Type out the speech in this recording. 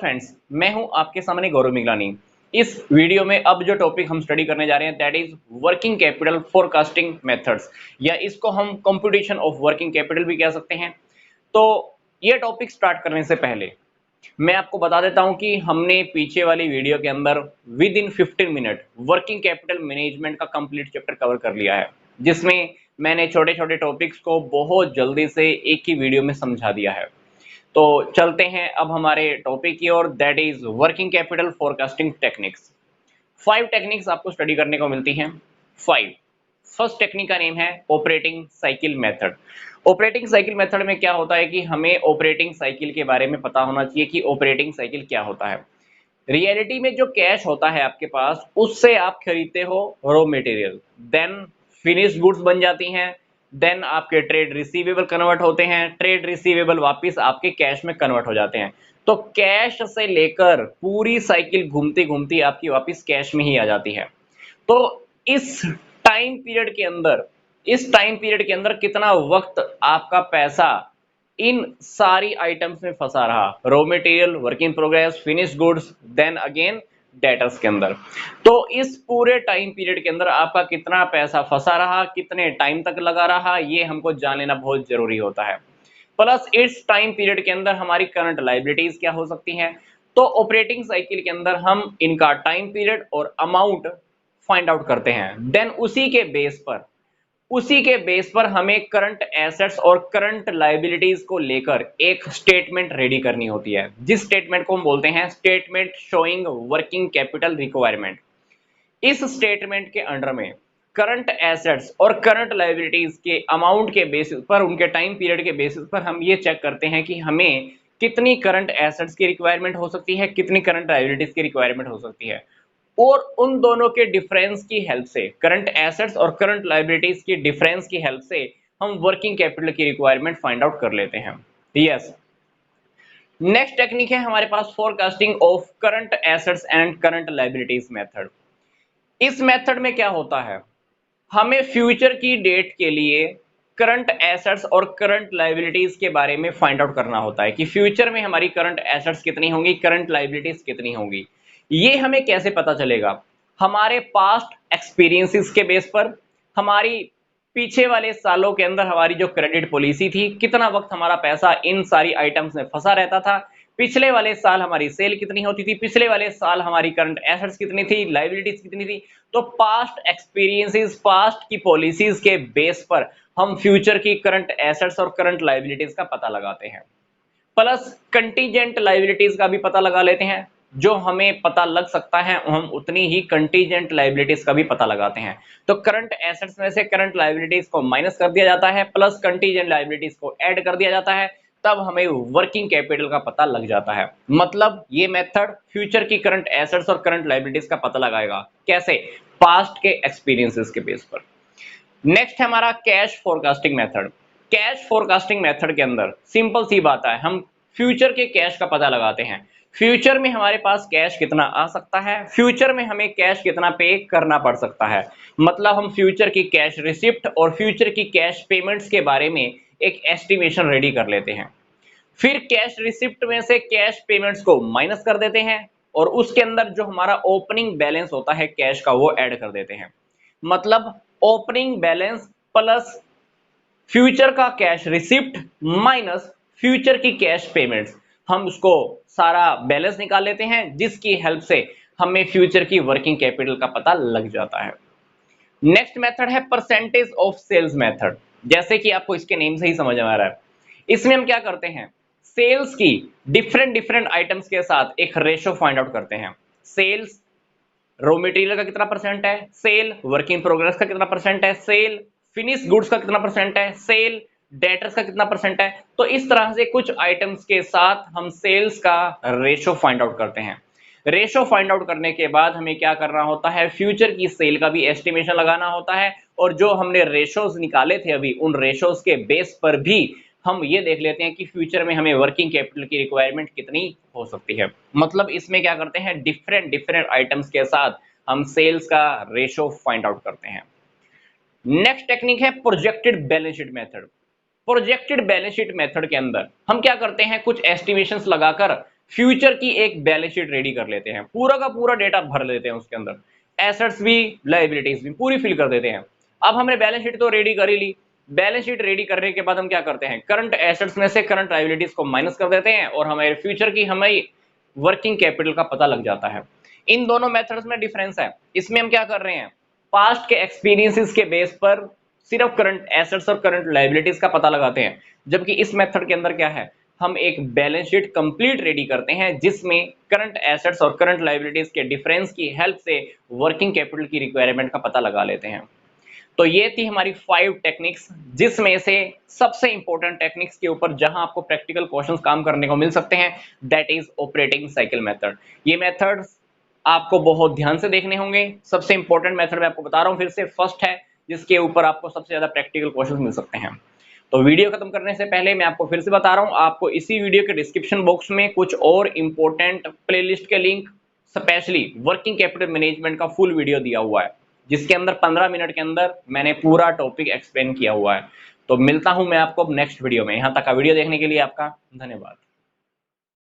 Friends, मैं हूं आपके सामने गौरव मिगलानी। इस वीडियो में अब जो टॉपिक हम स्टडी करने जा रहे हैं that is working capital forecasting methods, या इसको हम कंप्यूटेशन ऑफ वर्किंग कैपिटल भी कह सकते हैं। तो ये टॉपिक स्टार्ट करने से पहले मैं आपको बता देता हूं कि हमने पीछे वाली वीडियो के अंदर with in 15 minute working capital management का कंप्लीट चैप्टर कवर कर लिया है, जिसमें मैंने छोटे छोटे टॉपिक्स को बहुत जल्दी से एक ही वीडियो में समझा दिया है। तो चलते हैं अब हमारे टॉपिक की ओर, that is working capital forecasting techniques. 5 techniques आपको स्टडी करने को मिलती हैं। 5। फर्स्ट टेक्निक का नेम है operating cycle method. Operating cycle method में क्या होता है कि हमें ऑपरेटिंग साइकिल के बारे में पता होना चाहिए कि ऑपरेटिंग साइकिल क्या होता है। रियलिटी में जो कैश होता है आपके पास, उससे आप खरीदते हो raw material, then finished goods बन जाती हैं, देन आपके ट्रेड रिसीवेबल कन्वर्ट होते हैं, ट्रेड रिसीवेबल वापस आपके कैश में कन्वर्ट हो जाते हैं। तो कैश से लेकर पूरी साइकिल घूमती घूमती आपकी वापस कैश में ही आ जाती है। तो इस टाइम पीरियड के अंदर कितना वक्त आपका पैसा इन सारी आइटम्स में फंसा रहा, raw material, work in progress, finish goods, then again debtors के अंदर। तो इस पूरे टाइम पीरियड के अंदर आपका कितना पैसा फंसा रहा, कितने टाइम तक लगा रहा, ये हमको जान लेना बहुत जरूरी होता है। प्लस इस टाइम पीरियड के अंदर हमारी करंट लायबिलिटीज क्या हो सकती हैं। तो ऑपरेटिंग साइकिल के अंदर हम इनका टाइम पीरियड और अमाउंट फाइंड आउट करते हैं, देन उसी के बेस पर हमें करंट एसेट्स और करंट लायबिलिटीज को लेकर एक स्टेटमेंट रेडी करनी होती है, जिस स्टेटमेंट को हम बोलते हैं statement showing working capital requirement. इस स्टेटमेंट के अंडर में करंट एसेट्स और करंट लायबिलिटीज के अमाउंट के बेसिस पर, उनके टाइम पीरियड के बेसिस पर हम ये चेक करते हैं कि हमें कितनी करंट एसेट्स की रिक्वायरमेंट हो सकती है, कितनी करंट लायबिलिटीज की रिक्वायरमेंट हो सकती है। और उन दोनों के डिफरेंस की हेल्प से, करंट एसेट्स और करंट लायबिलिटीज की डिफरेंस की हेल्प से हम वर्किंग कैपिटल की रिक्वायरमेंट फाइंड आउट कर लेते हैं। यस, नेक्स्ट टेक्निक है हमारे पास forecasting of current assets and current liabilities method. इस मेथड में क्या होता है, हमें फ्यूचर की डेट के लिए करंट एसेट्स और करंट लायबिलिटीज के बारे में फाइंड आउट करना होता है कि फ्यूचर में हमारी करंट एसेट्स कितनी होंगी, करंट लायबिलिटीज कितनी होंगी। ये हमें कैसे पता चलेगा? हमारे पास्ट एक्सपीरियंसेस के बेस पर, हमारी पीछे वाले सालों के अंदर हमारी जो क्रेडिट पॉलिसी थी, कितना वक्त हमारा पैसा इन सारी आइटम्स में फंसा रहता था, पिछले वाले साल हमारी सेल कितनी होती थी, पिछले वाले साल हमारी करंट एसेट्स कितनी थी, लायबिलिटीज कितनी थी। तो पास्ट एक्सपीरियंसेस, पास्ट की पॉलिसीज के बेस पर हम फ्यूचर की करंट एसेट्स और करंट लायबिलिटीज का पता लगाते हैं। प्लस कंटीजेंट लायबिलिटीज का भी पता लगा लेते हैं। जो हमें पता लग सकता है हम उतनी ही कंटीजेंट लायबिलिटीज का भी पता लगाते हैं। तो करंट एसेट्स में से करंट लायबिलिटीज को माइनस कर दिया जाता है, प्लस कंटीजेंट लायबिलिटीज को ऐड कर दिया जाता है, तब हमें वर्किंग कैपिटल का पता लग जाता है। मतलब ये मेथड फ्यूचर की करंट एसेट्स और करंट लायबिलिटीज का पता लगाएगा। कैसे? पास्ट के एक्सपीरियंसेस के बेस पर। नेक्स्ट है हमारा cash forecasting method. Cash forecasting method के अंदर सिंपल सी बात है, हम फ्यूचर के कैश का पता लगाते हैं। फ्यूचर में हमारे पास कैश कितना आ सकता है, फ्यूचर में हमें कैश कितना पे करना पड़ सकता है। मतलब हम फ्यूचर की कैश रिसिप्ट और फ्यूचर की कैश पेमेंट्स के बारे में एक एस्टिमेशन रेडी कर लेते हैं। फिर कैश रिसिप्ट में से कैश पेमेंट्स को माइनस कर देते हैं और उसके अंदर जो हमारा ओपनिंग बैलेंस होता है कैश का, वो ऐड कर देते हैं। मतलब ओपनिंग बैलेंस प्लस फ्यूचर का कैश रिसिप्ट माइनस फ्यूचर की कैश पेमेंट्स, हम उसको सारा बैलेंस निकाल लेते हैं, जिसकी हेल्प से हमें फ्यूचर की वर्किंग कैपिटल का पता लग जाता है। नेक्स्ट मेथड है परसेंटेज ऑफ सेल्स मेथड। जैसे कि आपको इसके नेम से ही समझ में आ रहा है, इसमें हम क्या करते हैं, सेल्स की डिफरेंट डिफरेंट आइटम्स के साथ एक रेशो फाइंड आउट करते हैं। सेल्स रॉ मटेरियल का कितना परसेंट है, सेल वर्क इन प्रोग्रेस का कितना परसेंट है, सेल फिनिश गुड्स का कितना परसेंट है, सेल डेटर्स का कितना परसेंट है। तो इस तरह से कुछ आइटम्स के साथ हम सेल्स का रेशो फाइंड आउट करते हैं। रेशो फाइंड आउट करने के बाद हमें क्या करना होता है, फ्यूचर की सेल का भी एस्टिमेशन लगाना होता है, और जो हमने रेशोज निकाले थे अभी, उन रेशोज के बेस पर भी हम ये देख लेते हैं कि फ्यूचर में हमें वर्किंग कैपिटल की रिक्वायरमेंट कितनी हो सकती है। मतलब इसमें क्या करते हैं, डिफरेंट डिफरेंट आइटम्स के साथ हम सेल्स का रेशो फाइंड आउट करते हैं। नेक्स्ट टेक्निक है projected balance sheet method. Projected balance sheet method के अंदर हम क्या करते हैं, कुछ एस्टिमेशंस लगाकर फ्यूचर की एक बैलेंस शीट रेडी कर लेते हैं, पूरा का पूरा डेटा भर लेते हैं उसके अंदर, एसेट्स भी लायबिलिटीज भी पूरी फिल कर देते हैं। अब हमने बैलेंस शीट तो रेडी कर ही ली। बैलेंस शीट रेडी करने के बाद हम क्या करते हैं, करंट एसेट्स में से करंट लायबिलिटीज को माइनस कर देते हैं और हमारे फ्यूचर की हमें वर्किंग कैपिटल का पता लग जाता है। इन दोनों मेथड्स में डिफरेंस है। इसमें हम क्या कर रहे हैं, पास्ट के एक्सपीरियंसेस के बेस पर सिर्फ करंट एसेट्स और करंट लायबिलिटीज का पता लगाते हैं, जबकि इस मेथड के अंदर क्या है, हम एक बैलेंस शीट कंप्लीट रेडी करते हैं जिसमें करंट एसेट्स और करंट लायबिलिटीज के डिफरेंस की हेल्प से वर्किंग कैपिटल की रिक्वायरमेंट का पता लगा लेते हैं। तो ये थी हमारी 5 टेक्निक्स, जिसमें से सबसे इंपॉर्टेंट टेक्निक्स के ऊपर जहां आपको प्रैक्टिकल क्वेश्चंस काम करने को मिल सकते हैं, that is operating cycle method. ये मेथड्स आपको बहुत ध्यान से देखने होंगे। सबसे इंपॉर्टेंट मेथड मैं आपको बता रहा हूं फिर से, फर्स्ट है जिसके ऊपर आपको सबसे ज्यादा प्रैक्टिकल क्वेश्चंस मिल सकते हैं। तो वीडियो खत्म करने से पहले मैं आपको फिर से बता रहा हूं, आपको इसी वीडियो के डिस्क्रिप्शन बॉक्स में कुछ और इंपॉर्टेंट प्लेलिस्ट के link, specially working capital management का फुल वीडियो दिया हुआ है, जिसके अंदर 15 मिनट के अंदर मैंने पूरा टॉपिक एक्सप्लेन किया हुआ है। तो मिलता हूं मैं आपको नेक्स्ट वीडियो में। यहां तक का वीडियो देखने के लिए आपका धन्यवाद।